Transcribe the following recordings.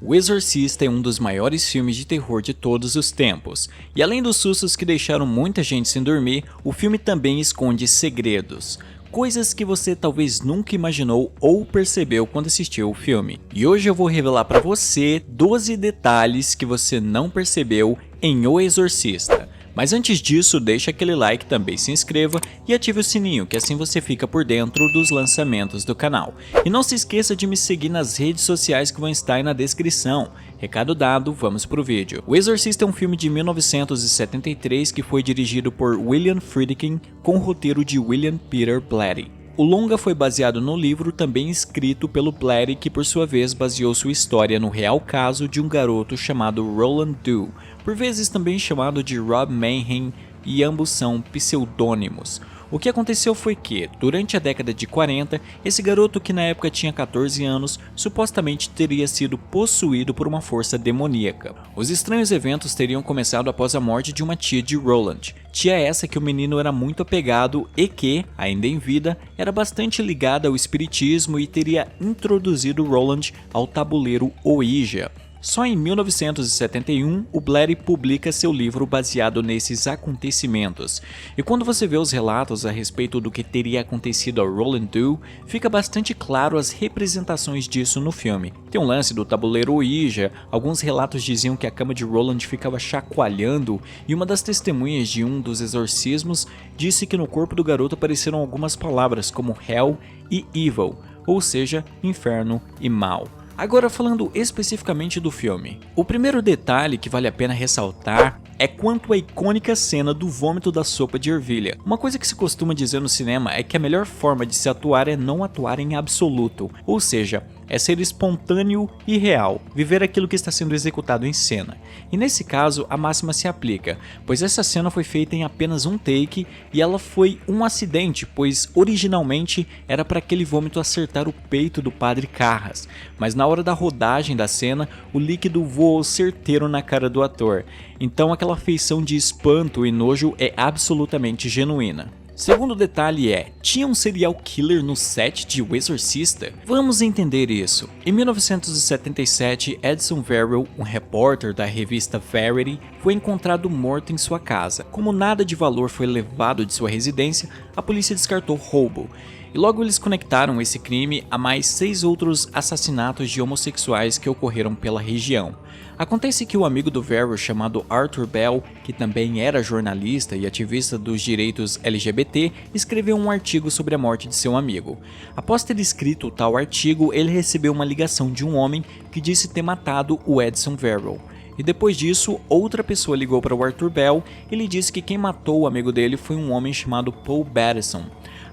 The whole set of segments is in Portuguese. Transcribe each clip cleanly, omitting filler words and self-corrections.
O Exorcista é um dos maiores filmes de terror de todos os tempos, e além dos sustos que deixaram muita gente sem dormir, o filme também esconde segredos. Coisas que você talvez nunca imaginou ou percebeu quando assistiu o filme. E hoje eu vou revelar para você 12 detalhes que você não percebeu em O Exorcista. Mas antes disso, deixa aquele like, também se inscreva e ative o sininho, que assim você fica por dentro dos lançamentos do canal. E não se esqueça de me seguir nas redes sociais que vão estar aí na descrição. Recado dado, vamos pro vídeo. O Exorcista é um filme de 1973 que foi dirigido por William Friedkin com o roteiro de William Peter Blatty. O longa foi baseado no livro também escrito pelo Blatty, que por sua vez baseou sua história no real caso de um garoto chamado Roland Doe, por vezes também chamado de Rob Mayhem, e ambos são pseudônimos. O que aconteceu foi que, durante a década de 40, esse garoto, que na época tinha 14 anos, supostamente teria sido possuído por uma força demoníaca. Os estranhos eventos teriam começado após a morte de uma tia de Roland. Tia essa que o menino era muito apegado e que, ainda em vida, era bastante ligada ao espiritismo e teria introduzido Roland ao tabuleiro Ouija. Só em 1971, o Blatty publica seu livro baseado nesses acontecimentos, e quando você vê os relatos a respeito do que teria acontecido a Roland Doe, fica bastante claro as representações disso no filme. Tem um lance do tabuleiro Ouija, alguns relatos diziam que a cama de Roland ficava chacoalhando, e uma das testemunhas de um dos exorcismos disse que no corpo do garoto apareceram algumas palavras como Hell e Evil, ou seja, inferno e mal. Agora, falando especificamente do filme, o primeiro detalhe que vale a pena ressaltar é quanto à icônica cena do vômito da sopa de ervilha. Uma coisa que se costuma dizer no cinema é que a melhor forma de se atuar é não atuar em absoluto, ou seja, é ser espontâneo e real, viver aquilo que está sendo executado em cena. E nesse caso, a máxima se aplica, pois essa cena foi feita em apenas um take e ela foi um acidente, pois originalmente era para aquele vômito acertar o peito do padre Carras, mas na hora da rodagem da cena, o líquido voou certeiro na cara do ator, então aquela feição de espanto e nojo é absolutamente genuína. Segundo detalhe é, tinha um serial killer no set de O Exorcista? Vamos entender isso. Em 1977, Edson Verrell, um repórter da revista Variety, foi encontrado morto em sua casa. Como nada de valor foi levado de sua residência, a polícia descartou roubo. E logo eles conectaram esse crime a mais 6 outros assassinatos de homossexuais que ocorreram pela região. Acontece que o amigo do Verrell, chamado Arthur Bell, que também era jornalista e ativista dos direitos LGBT, escreveu um artigo sobre a morte de seu amigo. Após ter escrito tal artigo, ele recebeu uma ligação de um homem que disse ter matado o Edson Verrell. E depois disso, outra pessoa ligou para o Arthur Bell e lhe disse que quem matou o amigo dele foi um homem chamado Paul Batterson.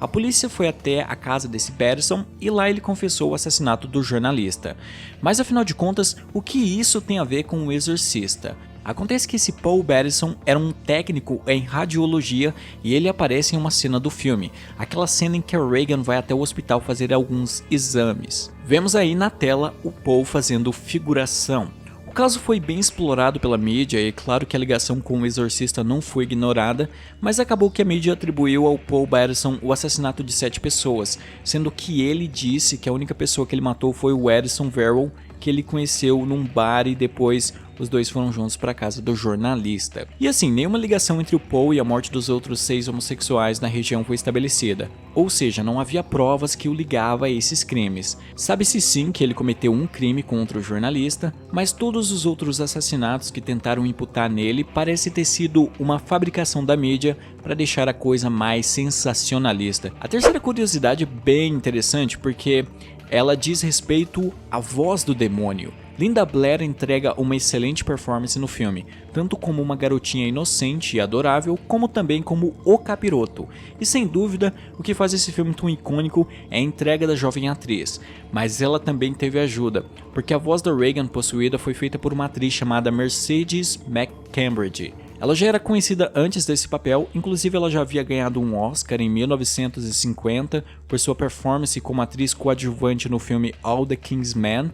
A polícia foi até a casa desse Batterson e lá ele confessou o assassinato do jornalista. Mas afinal de contas, o que isso tem a ver com o Exorcista? Acontece que esse Paul Batterson era um técnico em radiologia e ele aparece em uma cena do filme, aquela cena em que a Regan vai até o hospital fazer alguns exames. Vemos aí na tela o Paul fazendo figuração. O caso foi bem explorado pela mídia e claro que a ligação com o Exorcista não foi ignorada, mas acabou que a mídia atribuiu ao Paul Batterson o assassinato de 7 pessoas, sendo que ele disse que a única pessoa que ele matou foi o Edson Verrell, que ele conheceu num bar e depois os dois foram juntos para a casa do jornalista. E assim, nenhuma ligação entre o Paul e a morte dos outros 6 homossexuais na região foi estabelecida, ou seja, não havia provas que o ligava a esses crimes. Sabe-se sim que ele cometeu um crime contra o jornalista, mas todos os outros assassinatos que tentaram imputar nele parece ter sido uma fabricação da mídia para deixar a coisa mais sensacionalista. A terceira curiosidade é bem interessante porque ela diz respeito à voz do demônio. Linda Blair entrega uma excelente performance no filme, tanto como uma garotinha inocente e adorável, como também como o capiroto. E sem dúvida, o que faz esse filme tão icônico é a entrega da jovem atriz, mas ela também teve ajuda, porque a voz da Regan possuída foi feita por uma atriz chamada Mercedes McCambridge. Ela já era conhecida antes desse papel, inclusive ela já havia ganhado um Oscar em 1950 por sua performance como atriz coadjuvante no filme All the King's Men.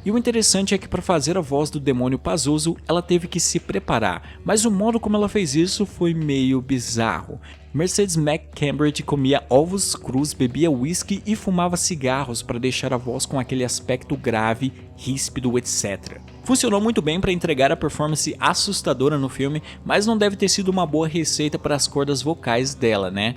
E o interessante é que para fazer a voz do demônio Pazuzu, ela teve que se preparar, mas o modo como ela fez isso foi meio bizarro. Mercedes McCambridge comia ovos crus, bebia whisky e fumava cigarros para deixar a voz com aquele aspecto grave, ríspido, etc. Funcionou muito bem para entregar a performance assustadora no filme, mas não deve ter sido uma boa receita para as cordas vocais dela, né?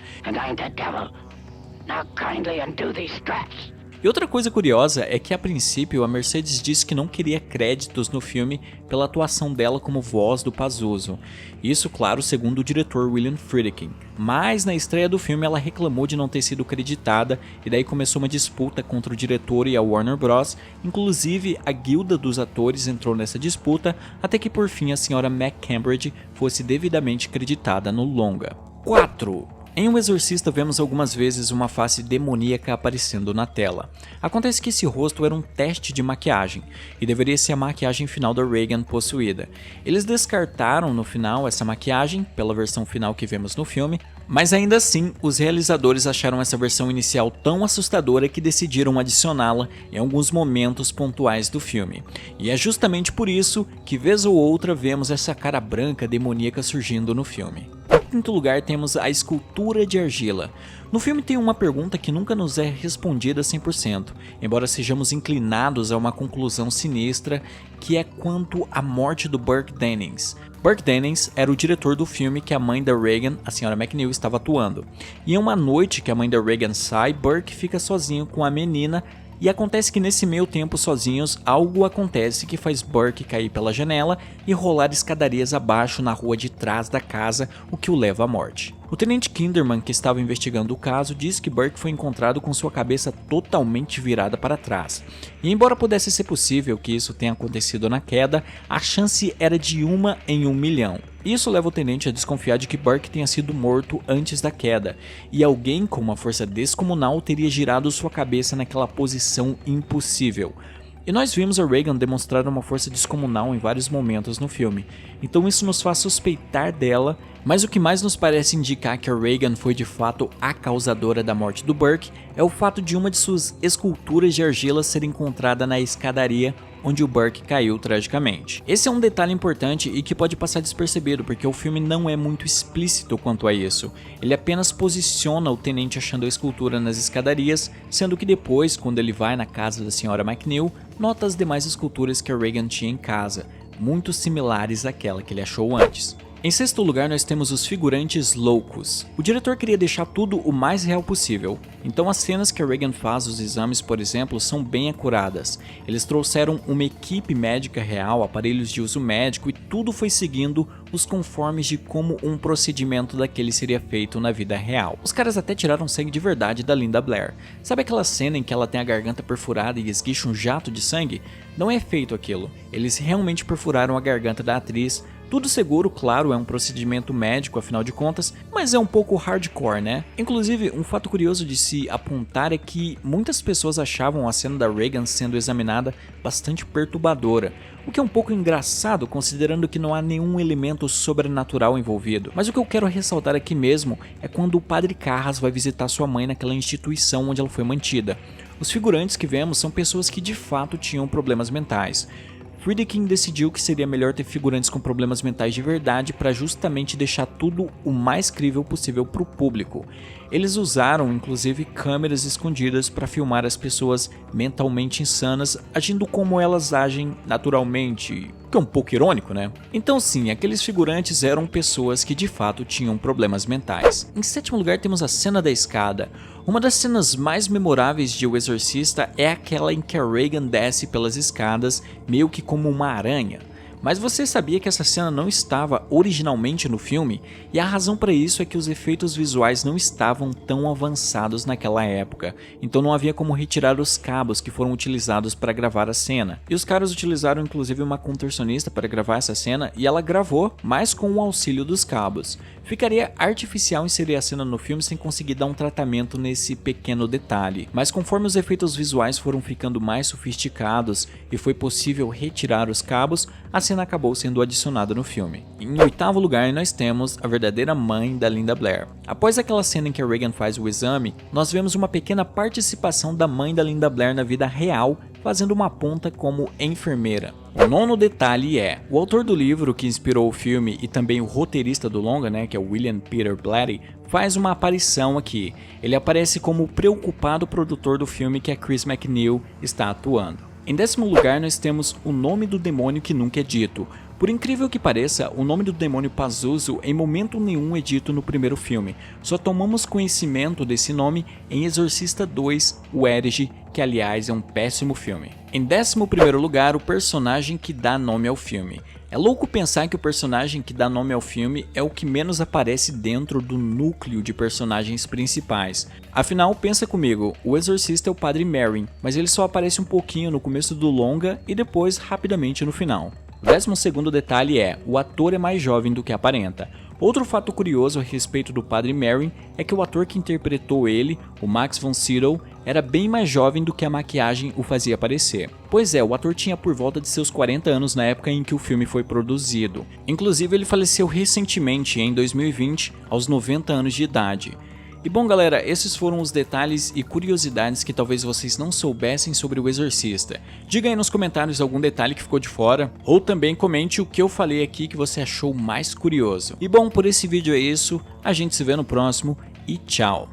E outra coisa curiosa é que a princípio a Mercedes disse que não queria créditos no filme pela atuação dela como voz do Pazuzu. Isso, claro, segundo o diretor William Friedkin. Mas na estreia do filme ela reclamou de não ter sido creditada e daí começou uma disputa contra o diretor e a Warner Bros. Inclusive a guilda dos atores entrou nessa disputa até que por fim a senhora McCambridge fosse devidamente creditada no longa. 4. Em O Exorcista vemos algumas vezes uma face demoníaca aparecendo na tela. Acontece que esse rosto era um teste de maquiagem, e deveria ser a maquiagem final da Regan possuída. Eles descartaram no final essa maquiagem, pela versão final que vemos no filme, mas ainda assim, os realizadores acharam essa versão inicial tão assustadora que decidiram adicioná-la em alguns momentos pontuais do filme. E é justamente por isso que vez ou outra vemos essa cara branca demoníaca surgindo no filme. Em quinto lugar temos a escultura de argila. No filme tem uma pergunta que nunca nos é respondida 100%, embora sejamos inclinados a uma conclusão sinistra, que é quanto à morte do Burke Dennings. Burke Dennings era o diretor do filme que a mãe da Regan, a senhora McNeil, estava atuando. E em uma noite que a mãe da Regan sai, Burke fica sozinho com a menina. E acontece que nesse meio tempo sozinhos, algo acontece que faz Burke cair pela janela e rolar escadarias abaixo na rua de trás da casa, o que o leva à morte. O tenente Kinderman, que estava investigando o caso, diz que Burke foi encontrado com sua cabeça totalmente virada para trás. E embora pudesse ser possível que isso tenha acontecido na queda, a chance era de 1 em 1 milhão. Isso leva o tenente a desconfiar de que Burke tenha sido morto antes da queda, e alguém com uma força descomunal teria girado sua cabeça naquela posição impossível. E nós vimos a Regan demonstrar uma força descomunal em vários momentos no filme, então isso nos faz suspeitar dela, mas o que mais nos parece indicar que a Regan foi de fato a causadora da morte do Burke é o fato de uma de suas esculturas de argila ser encontrada na escadaria onde o Burke caiu tragicamente. Esse é um detalhe importante e que pode passar despercebido porque o filme não é muito explícito quanto a isso. Ele apenas posiciona o tenente achando a escultura nas escadarias, sendo que depois, quando ele vai na casa da senhora McNeil, nota as demais esculturas que a Regan tinha em casa, muito similares àquela que ele achou antes. Em sexto lugar nós temos os figurantes loucos. O diretor queria deixar tudo o mais real possível, então as cenas que a Regan faz os exames, por exemplo, são bem acuradas. Eles trouxeram uma equipe médica real, aparelhos de uso médico e tudo foi seguindo os conformes de como um procedimento daquele seria feito na vida real. Os caras até tiraram sangue de verdade da Linda Blair. Sabe aquela cena em que ela tem a garganta perfurada e esguicha um jato de sangue? Não é feito aquilo. Eles realmente perfuraram a garganta da atriz. Tudo seguro, claro, é um procedimento médico afinal de contas, mas é um pouco hardcore, né? Inclusive, um fato curioso de se apontar é que muitas pessoas achavam a cena da Regan sendo examinada bastante perturbadora, o que é um pouco engraçado considerando que não há nenhum elemento sobrenatural envolvido. Mas o que eu quero ressaltar aqui mesmo é quando o padre Carras vai visitar sua mãe naquela instituição onde ela foi mantida. Os figurantes que vemos são pessoas que de fato tinham problemas mentais. Friedkin decidiu que seria melhor ter figurantes com problemas mentais de verdade para justamente deixar tudo o mais crível possível para o público. Eles usaram inclusive câmeras escondidas para filmar as pessoas mentalmente insanas agindo como elas agem naturalmente, que é um pouco irônico, né? Então sim, aqueles figurantes eram pessoas que de fato tinham problemas mentais. Em sétimo lugar temos a cena da escada. Uma das cenas mais memoráveis de O Exorcista é aquela em que a Regan desce pelas escadas meio que como uma aranha. Mas você sabia que essa cena não estava originalmente no filme? E a razão para isso é que os efeitos visuais não estavam tão avançados naquela época, então não havia como retirar os cabos que foram utilizados para gravar a cena. E os caras utilizaram inclusive uma contorcionista para gravar essa cena e ela gravou, mas com o auxílio dos cabos. Ficaria artificial inserir a cena no filme sem conseguir dar um tratamento nesse pequeno detalhe, mas conforme os efeitos visuais foram ficando mais sofisticados e foi possível retirar os cabos, a cena acabou sendo adicionada no filme. Em oitavo lugar nós temos a verdadeira mãe da Linda Blair. Após aquela cena em que a Regan faz o exame, nós vemos uma pequena participação da mãe da Linda Blair na vida real fazendo uma ponta como enfermeira. O nono detalhe é, o autor do livro que inspirou o filme e também o roteirista do longa, que é o William Peter Blatty, faz uma aparição aqui. Ele aparece como o preocupado produtor do filme que a Chris MacNeil está atuando. Em 10º lugar nós temos o nome do demônio que nunca é dito. Por incrível que pareça, o nome do demônio Pazuzu em momento nenhum é dito no primeiro filme. Só tomamos conhecimento desse nome em Exorcista 2, o Herege, que aliás é um péssimo filme. Em 11º lugar, o personagem que dá nome ao filme. É louco pensar que o personagem que dá nome ao filme é o que menos aparece dentro do núcleo de personagens principais. Afinal, pensa comigo, o exorcista é o Padre Merrin, mas ele só aparece um pouquinho no começo do longa e depois rapidamente no final. O 12º detalhe é, o ator é mais jovem do que aparenta. Outro fato curioso a respeito do Padre Merrin é que o ator que interpretou ele, o Max von Sydow, era bem mais jovem do que a maquiagem o fazia parecer. Pois é, o ator tinha por volta de seus 40 anos na época em que o filme foi produzido. Inclusive ele faleceu recentemente, em 2020, aos 90 anos de idade. E bom galera, esses foram os detalhes e curiosidades que talvez vocês não soubessem sobre o Exorcista. Diga aí nos comentários algum detalhe que ficou de fora, ou também comente o que eu falei aqui que você achou mais curioso. E bom, por esse vídeo é isso, a gente se vê no próximo e tchau!